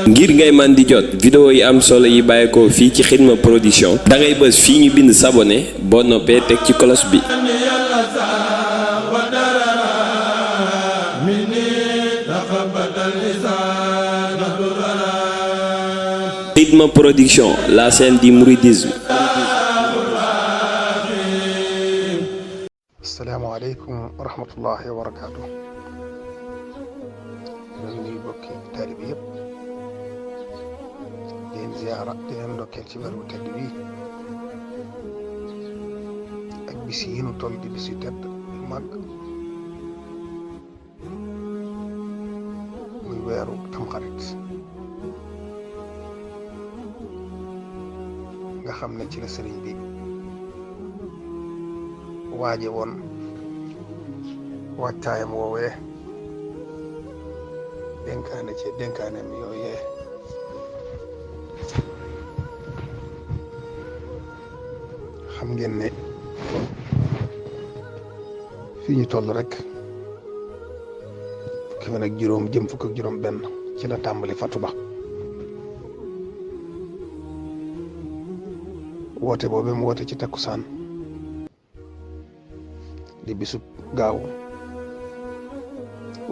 ngir ngay man di jot vidéo yi am solo yi bàyyeekoo fii ci Xidma Production da ngay bës fii ñu bind s'abonner boo noppee teg ci cloche bi. Xidma Production, la chaîne du mouridisme. asalaamaaleykum wa rahmatullahi wa barakaatu. ñoo ngi bokki taalib yëpp di leen ziyaara di leen ndokkeel ci weeru tedd wi ak bis yi nu toll di bis yu tedd yu màgg muy weeru tamxarit nga xam ne ci la sëriñ bi waaje woon waajtaayam woowee dénkaaneem yooyee xam ngeen ne fii ñu toll rek fukki fan ak juróom jëm fukk ak juróom benn ci la tàmbali fatu ba woote boobu mu woote ci takkusaan di bisub gaaw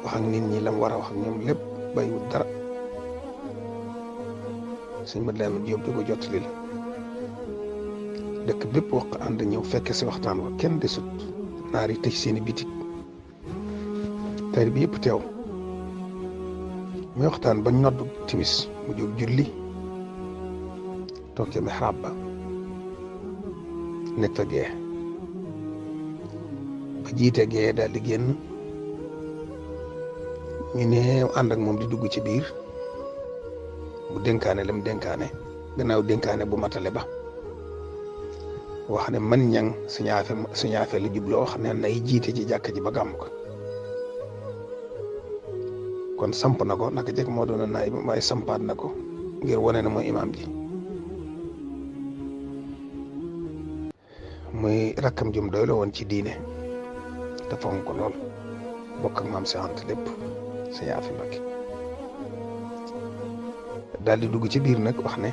wax ak nit ñi lam war a wax ak ñoom lépp bàyyiwul dara sëñ Mat Lamin Jóob di ko jottali la dëkk bépp wax ànd ñëw fekke si waxtaan wa kenn desut naar yi tëj seeni bitik tey bi yëpp teew muy waxtaan bañ noddu timis mu jóg julli toog ca mihrab ba nekk fa gee ba jiite gee daal di génn ñu ne ànd ak moom di dugg ci biir bu dénkaane lam dénkaane gannaaw dénkaane bu matale ba wax ne man ñang suñaafe la jubloo wax ne nay jiite ci jàkk ji ba gàmm ko kon samp na ko naka jëkk moo doon naay waaye sampaat na ko ngir wane ne mooy imaam ji muy rakkam jum doy la woon ci diine te fonk ko lool bokk ak maam Seex Anta lépp sëñ Afi Mbakke daal di dugg ci biir nag wax ne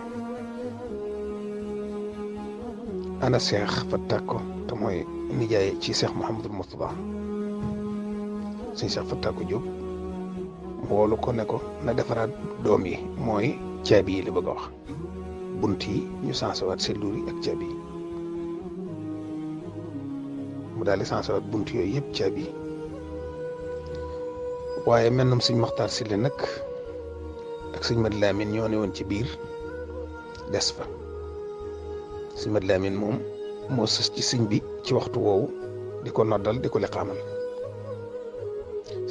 ana Seex Fattako te mooy nijaay ci Seex Muhammadul Mustafa sëñ Seex Fattako Jóob mu woolu ko ne ko na defaraat doom yi mooy caabi yi li bëgg a wax bunt yi ñu sansewaat selluur yi ak caabi yi mu daal di sansewaat bunt yooyu yëpp caabi yi waaye mel nam sëñ Maxtaar Sile nag ak sëñ Mat Lamin ñoo ne woon ci biir des fa sëñ Mat Lamin moom moo sës ci sëñ bi ci waxtu woowu di ko noddal di ko liqaamal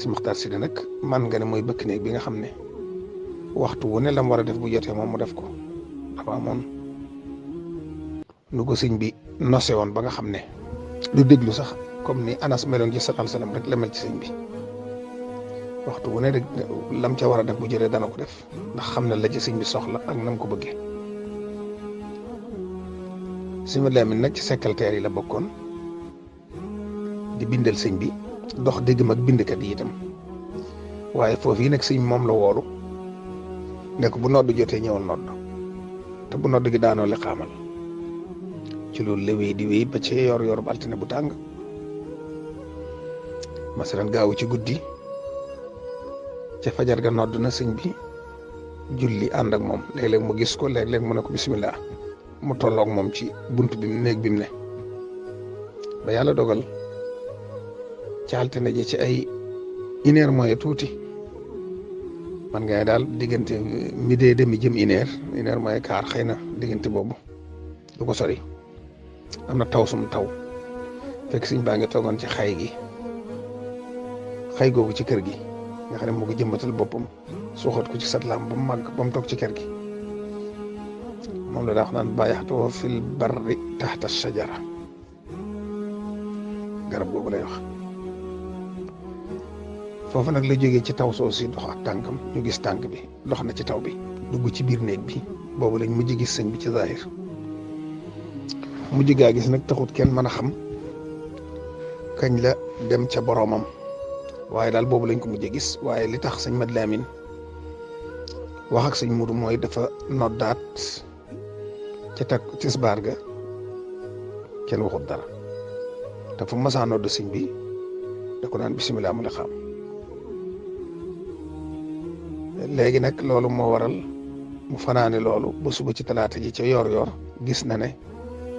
sëñ Maxtaar Sile nag man nga ne mooy bëkk néeg bi nga xam ne waxtu wu ne lam war a def bu jotee moom mu def ko dafa amoon nu ko sëñ bi nose woon ba nga xam ne du déglu sax comme ni Anas meloon ci sallallahu alayhi wasallam rek la mel ci sëñ bi waxtu wu ne rek lam ca war a def bu jëlee dana ko def ndax xam na la ci sëñ bi soxla ak nam ko bëggee sëñ Mat Lamin nag ci secrétaire yi la bokkoon di bindal sëñ bi dox diggam ak bindkat yi itam waaye foofu yi nag sëñ moom la woolu ne ko bu nodd jotee ñëwal nodd te bu nodd gi daanoo li xaamal ci loolu la wéy di wéy ba ci yor bu altine bu tàng masalan gaawu ci guddi ca fajar ga nodd na sëñ bi julli ànd ak moom léeg-léeg mu gis ko léeg-léeg mu ne ko bisimilah mu tolloog moom ci bunt bi néeg bi mu ne ba yàlla dogal ca altine ji ci ay 1h mooy tuuti man ngay daal diggante midi demi jëm 1h mooy quart xëy na diggante boobu du ko sori am na taw sum taw fekk sëñ baa ngi toogoon ci xay googu ci kër gi nga xam ne moo ko jëmbatal boppam suuxat ko ci satlaam ba mu màgg ba mu toog ci kër gi moom la daa wax naan bàyyaxtoo fil barri taxta shajara garab googu lay wax foofu nag la jógee ci taw soo si dox ak tànkam ñu gis tànk bi dox na ci taw bi dugg ci biir néeg bi boobu lañ mujj gis sëñ bi ci zahir mujj gaa gis nag taxut kenn mën a xam kañ la dem ca boroomam waaye daal boobu lañ ko mujjee gis. waaye li tax sëñ Mat Lamin wax ak sëñ Mudu mooy dafa noddaat ca takk tisbaar ga kenn waxut dara te fu masaa nodd sëñ bi da ko naan bisimilah mu la xam. léegi nag loolu moo waral mu fanaane loolu ba suba ci talaata ji ca yor-yor gis na ne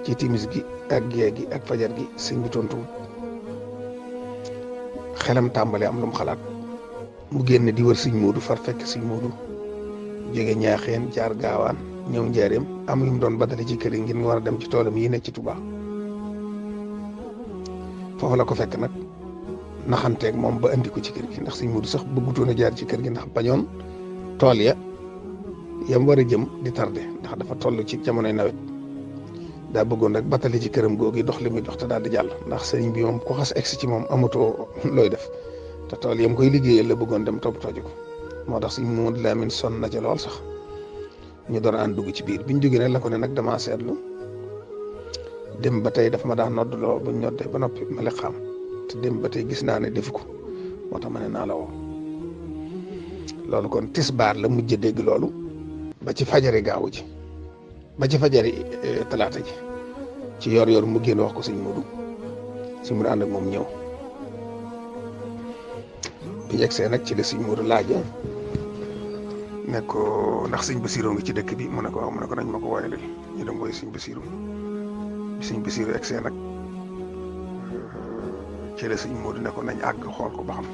ci timis gi ak gée gi ak fajar gi sëñ bi tontu xelam tàmbale am lu mu xalaat mu génn di wër sëñ Muudu far fekk sëñ Muudu jóge Ñaaxeen jaar Gaawaan ñëw Njaaréem am lu mu doon badale ci kër yi ngir mu war a dem ci toolam yi nekk ci Touba. foofu la ko fekk nag naxanteeg moom ba andi ko ci kër gi ndax sëñ Muudu sax bëggutoon a jaar ci kër gi ndax bañoon tool ya yam war a jëm di tardé ndax dafa toll ci jamonoy nawet daa bëggoon rek batale ci këram googu dox li muy dox te daal di jàll ndax sëriñ bi moom ku xas egsi ci moom amatoo looy def te tool yam koy liggéeyal la bëggoon dem toppatoo ji ko moo tax sëñ Moodu Lamin sonn na ca lool sax ñu doon ànd dugg ci biir biñ jógee nag la ko ne nag damaa seetlu dem ba tey daf ma daan nodd loo buñ noddee ba noppi ma le xam te dem ba tey gis naa ne defu ko moo tax ma ne naa la woo loolu kon tisbaar la mujj dégg loolu ba ci fajari gaawu ji ba ci fajari talaata ji ci yor-yor mu génn wax ko sëñ Moodu sëñ Moodu ànd ak moom ñëw bi yegsee nag ci la sëñ Moodu laaja ne ko ndax sëñ Basiru ngi ci dëkk bi mu ne ko waaw mu ne ko nañ ma ko wooyale ñu dem wooy sëñ Basiru bi sëñ Basiru yegsee nag ci la sëñ Moodu ne ko nañ àgg xool ko ba xam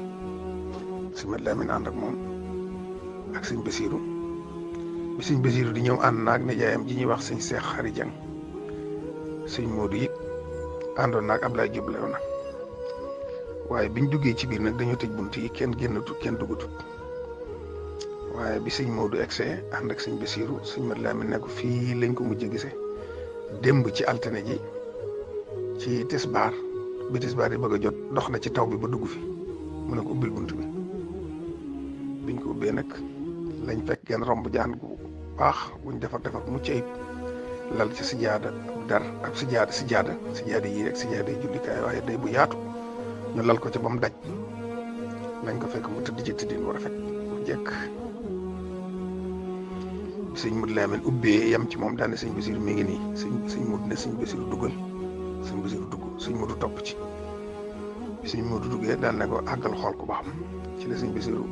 sëñ Mat Lamin ànd ak moom ak sëñ Basiru bi sëñ Basiru di ñëw ànd naag nijaayam ji ñuy wax sëñ Seex Xari Jang sëñ Moodu it àndoon naag Ablaye Jóob la nag waaye biñ duggee ci biir nag dañoo tëj bunt yi kenn génnatut kenn duggatut waaye bi sëñ Moodu egsee ànd ak sëñ Basiru sëñ Mat Lamin ne ko fii lañ ko mujj gisee démb ci altine ji ci tisbaar bi tisbaar yi bëgg a jot dox na ci taw bi ba dugg fi mu ne ko ubbil bunt bi biñ ko ubbee nag lañ fekk genn romb jaan gu baax buñ defar mucc ayib lal ci sijaada dar ak sijaada yi rek sijaada yi jullikaay waaye day bu yaatu ñu lal ko ca ba mu daj lañ ko fekk mu tëdd ci tëddin bu rafet bu jekk sëñ Moodu Lamin ubbee yam ci moom daane sëñ Basiru mi ngi nii sëñ Moodu ne sëñ Basiru duggal sëñ Basiru dugg sëñ Moodu topp ci sëñ Moodu duggee daan ne ko àggal xool ko ba xam ci la sëñ Basiru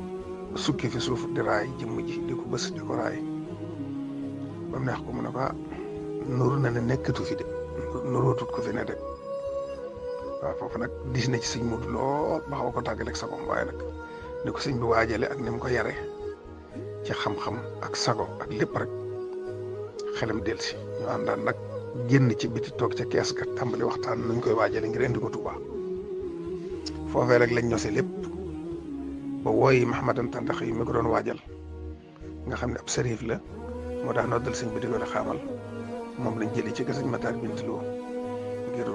sukki fi suuf di raay jëmm ji di ko bës di ko raay ba mu neex ko mu ne ko nuru na ne nekkatu fi de nurootut ko fi ne de waaw foofu nag dis na ci sëñ Moodu lool ba xaw ko tàggaleeg sagom waaye nag ni ko sëñ bi waajale ak ni mu ko yare ci xam-xam ak sago ak lépp rek xelam del si ñu àndaan nag génn ci biti toog ca kees ga tàmbali waxtaan nuñ koy waajale ngir indi ko Tuuba foofee rek lañ ñose lépp ba wooyi Mahamadan Tandax yi mi ko doon waajal nga xam ne ab sërif la moo daan noddal sëñ bi di ko la xaamal moom lañ jëlee ci ka sëñ Matar Bintaloo ngir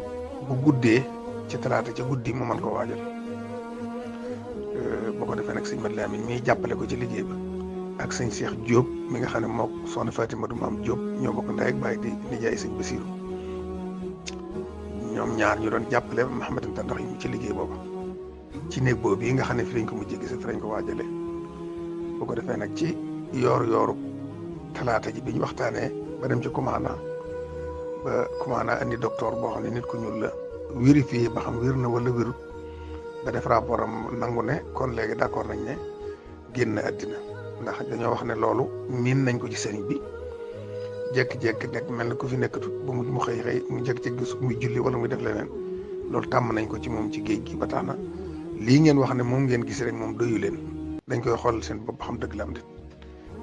bu guddee ci talaata ca guddi mu mën ko waajal boo ko defee nag sëñ Mat Lamin miy jàppale ko ci liggéey ba ak sëñ Seex Jóob mi nga xam ne mook soxna Fatima du Maam Jóob ñoo bokk ndey ak baay di nijaay sëñ Basiru ñoom ñaar ñu doon jàppale Mahamadan Tandax yi ci liggéey boobu ci néeg boobu yi nga xam ne fi lañ ko mujjee gis fi lañ ko waajale boo ko defee nag ci yooru talaata ji bi ñu waxtaanee ba dem ci commandant ba commandant andi docteur boo xam ne nit ku ñuul la vérifié ba xam wér na wala wérut ba def rapport am nangu ne kon léegi d'accord nañ ne génn àddina ndax dañoo wax ne loolu miin nañ ko ci sëriñ bi jékki-jékki nekk mel na ku fi nekkatut ba mu xëy mu jékki-jékki gis muy julli wala muy def leneen loolu tàmm nañ ko ci moom ci géej gi ba tax na lii ngeen wax ne moom ngeen gis rek moom doyu leen dañ koy xool seen bopp xam dëgg la am de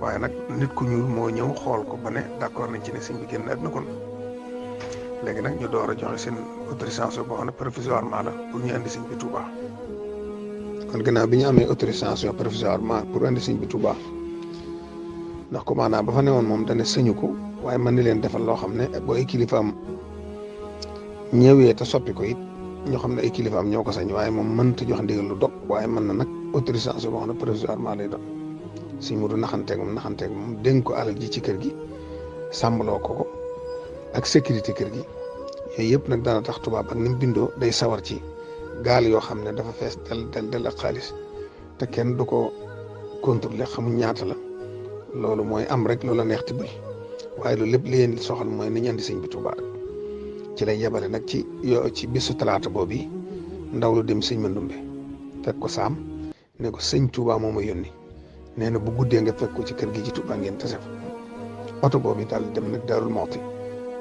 waaye nag nit ku ñuul moo ñëw xool ko ba ne d'accord nañ ci ne sëñ bi génn àddina kon léegi nag ñu door a joxe seen autorisation boo xam ne provisoirement la pour ñu indi sëñ bi Touba. kon gannaaw bi ñu amee autorisation provisoirement pour indi sëñ bi Touba ndax commandant ba fa newoon moom dana sëñu ko waaye mën na leen defal loo xam ne boo ay kilifaam ñëwee te soppi ko it ñoo xam ne ay kilifaam ñoo ko sañ waaye moom mënta jox ndigal lu dog waaye mën na nag autorisation boo xam ne provisoirement lay doon sëñ Moodu naxanteeg moom dénk ko alal ji ci kër gi sàmbaloo ko ak sécurité kër gi yooyu yëpp nag dana tax tubaab ak ni mu bindoo day sawar ci gaal yoo xam ne dafa fees del ak xaalis te kenn du ko contrôler xamuñ ñaata la loolu mooy am rek loola neex tibbal waaye loolu lépp li leen soxal mooy ni ñu andi sëñ bi Tuubaa ci lay yebale nag ci bisu talaata boobu ndaw lu dem sëñ Mandumbe fekk ko saam ne ko sëñ Tuubaa moo ma yónni nee na bu guddee nga fekk ko ci kër gi ci Tuubaa ngeen tase fa oto boobu daal dem nag Daarul Muxti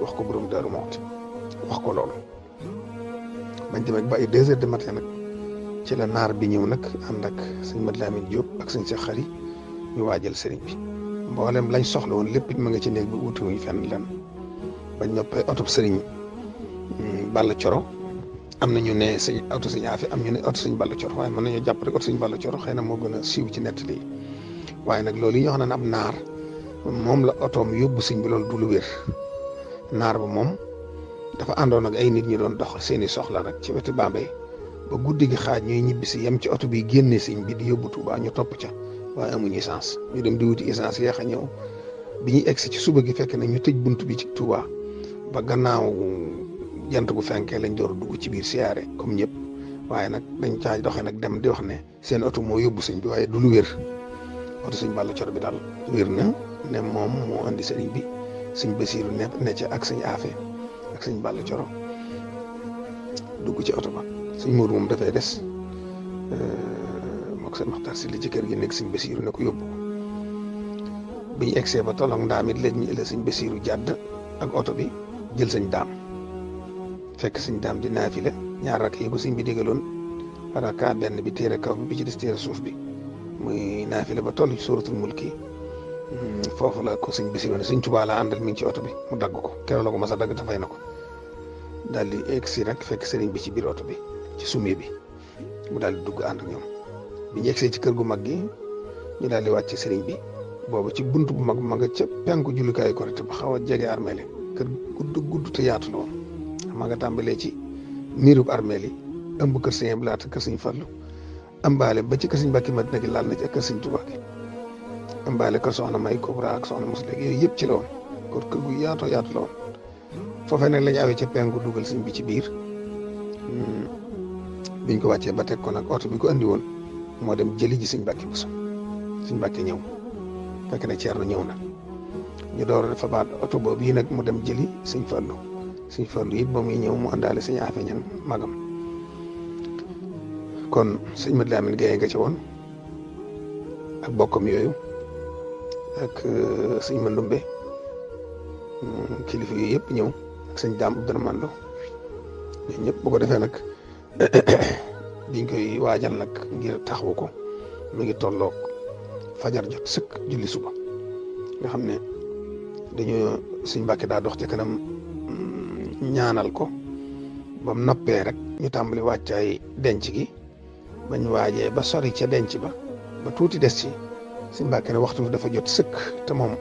wax ko borom Daarul Muxti wax ko loolu bañ demee ba ay 2 heures du matin nag ci la naar bi ñëw nag ànd ak sëñ Mad Lamin Jóob ak sëñ Seex Xari ñu waajal sëriñ bi mboolem lañ soxla woon lépp ma nga ci néeg bi wuti wuñ fenn lan bañ noppee oto sëriñ Balla Coro am na ñu ne oto sëñ Afe am ñu ne oto sëñ Balla Coro waaye mën nañoo jàpp rek oto sëñ Balla Coro xëy na moo gën a siiw ci nettali yi waaye nag loolu yi ñoo xam ne ab naar moom la otoom yóbbu sëñ bi loolu du lu wér naar ba moom dafa àndoon ak ay nit ñi doon dox seeni soxla nag ci wetu Bambey ba guddi gi xaaj ñuy ñibbi si yem ci oto bi génne sëñ bi di yóbbu Touba ñu topp ca waaye amuñu essence ñu dem di wuti essence yeex a ñëw bi ñuy egsi ci suba gi fekk na ñu tëj bunt bi ci Touba ba gannaaw jant bu fenkee lañ door dugg ci biir siyaare comme ñëpp waaye nag dañ caa doxee nag dem di wax ne seen oto moo yóbbu sëñ bi waaye du lu wér oto sëñ Balla Coro bi daal wér na ne moom moo andi sëriñ bi sëñ Basiiru ne ca ak sëñ Afe ak sëñ Balla Coro dugg ci oto ba sëñ Moodu moom dafay des mook sëñ Maxtaar si li ci kër gi nekk sëñ Basiiru ne ko yóbbu ko bi ñu egsee ba tolloog ndaam it léegi ñu ëllëg sëñ Basiiru jàdd ak oto bi jël sëñ daam fekk sëñ daam di naafile ñaar rakk yi ko sëñ bi digaloon raka benn bi téere kaw bi ci des téere suuf bi muy naafile ba toll ci suuratul mulki foofu la ko sëñ Basiiru ne sëñ Tuubaa la àndal mi ngi ci oto bi mu dagg ko keroog la ko mas a dagg te fay na ko daal di egsi nag fekk sëriñ bi ci biir oto bi ci sumee bi mu daal di dugg ànd ak ñoom bi ñu egsee ci kër gu mag gi ñu daal di wàcc sëriñ bi boobu ci bunt bu mag ma nga ca penku jullukaayu Korite ba xaw a jege armeel yi kër gudd te yaatu la woon ma nga tàmbalee ci miirub armeel yi ëmb kër sëñ Abdu Lahat kër sëñ Fallu ëmbaale ba ci kër sëñ Mbàkke Madina gi laal na ci ak kër sëñ Tuubaa gi ëmbaale kër soxna May Kubra ak soxna Musle yooyu yëpp ci la woon kon kër gu yaatoo yaatu la woon foofee nag lañu awee ca penku dugal sëñ bi ci biir biñ ko wàccee ba teg ko nag oto bi ko andi woon moo dem jëli ji sëñ Mbàkke Buso sëñ Mbàkke ñëw fekk na Ceerno ñëw na ñu door dafa baat oto boobu yi nag mu dem jëli sëñ Fallu it ba muy ñëw mu àndaale sëñ Afe ñan magam kon sëñ Mad Lamin Gaye nga ci woon ak bokkam yooyu ak sëñ Mandumbe kilifa yooyu yëpp ñëw ak sëñ Daam Abdourahmane Lo ñooñu ñëpp bu ko defee nag biñ koy waajal nag ngir taxawu ko mi ngi tolloog fajar jot sëkk julli suba nga xam ne dañoo sëñ Mbàkke daa dox ci kanam ñaanal ko ba mu noppee rek ñu tàmbali wàccaay denc gi bañ waajee ba sori ca denc ba tuuti des ci sëñ Mbàkke ne waxtu dafa jot sëkk te moom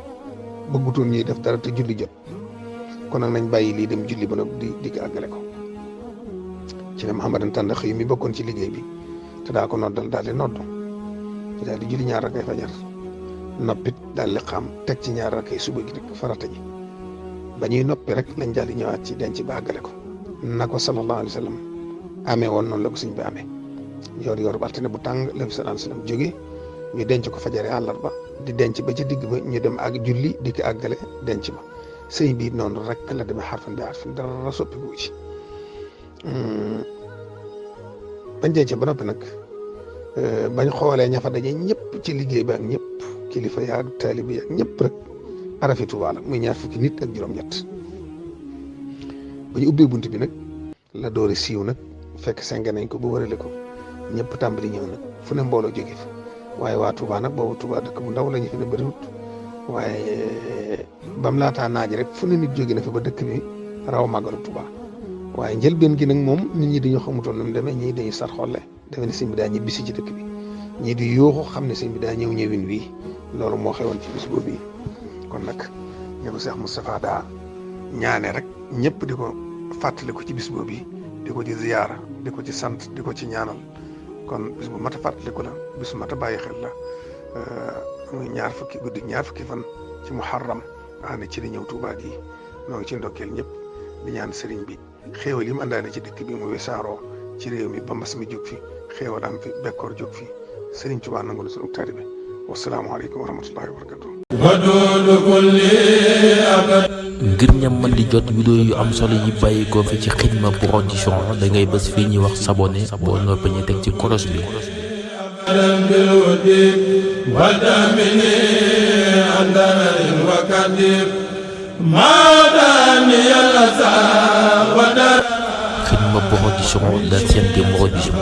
bëggutoon ñuy def dara te julli jot kon nag nañ bàyyi lii dem julli ba nag di ko àggale ko ci la Mouhamadan Tàndax yi mi bokkoon ci liggéey bi te daa ko noddal daal di noddu ci daal di julli ñaar rakkay fajar noppit daal di xam teg ci ñaar rakkay suba gi rek farata ji ba ñuy noppi rek lañ daal di ñëwaat ci denc ba àggale ko na ko sallallahu alayhi wa sallam amee woon noonu la ko sëñ bi amee yor altine bu tàng la fi sallallahu alayhi wa sallam jóge ñu denc ko fajare àllarba di denc ba ci digg ba ñu dem ak julli di ko àggale denc ba sëñ bi noonu rek la demee xarfan bi xarfan dara soppiku ci bañ denc ba noppi nag bañ xoolee ña fa daje ñëpp ci liggéey ba ak ñëpp kilifa yaag taalibe yaag ñëpp rek arafi Tuubaa la muy ñaar fukki nit ak juróom-ñett ba ñu ubbee bunt bi nag la doori siiw nag fekk senge nañ ko ba wërale ko ñëpp tàmbali ñëw nag fu ne mbooloo jóge fa waaye waa Touba nag boobu Touba dëkk bu ndaw la ñu fi ne bëriwut waaye bam laataa naaj rek fu ne nit jóge na fi ba dëkk bi raw màggalu Touba waaye njëlbeen gi nag moom nit ñi dañoo xamutoon nu mu demee ñii dañuy sar xolle defe ne sëñ bi daa ñibbisi ci dëkk bi ñii di yuuxu xam ne sëñ bi daa ñëw ñëwin wii loolu moo xewoon ci bis boobu yi kon nag ñu ko Cheikh Moustapha daa ñaane rek ñëpp di ko fàttaliku ci bis boobu yi di ko ci ziyaara di ko ci sant di ko ci ñaanal kon bis bu mat a fàttaliku la bis bu mat a bàyyi xel la muy ñaar fukki fan ci muharram nga ne ci di ñëw Tuubaa gi noo ngi ci ndokkeel ñëpp di ñaan sëriñ bi xéewal yi mu àndaale ci dëkk bi mu wisaaroo ci réew mi ba mbas mi jóg fi xéewal am fi bekkoor jóg fi Sëriñ Tuubaa nangul sunu taalibe wasalaamaaleykum wa rahmatullahi wa barakatuh. ngir ñam mën di jot vidéo yu am solo yi bàyyi ko fi ci Xidma Production da ngay bës fii ñuy wax s'abonner boo noppee ñu teg ci kolos bi. Xidma Production, la chaîne des productions.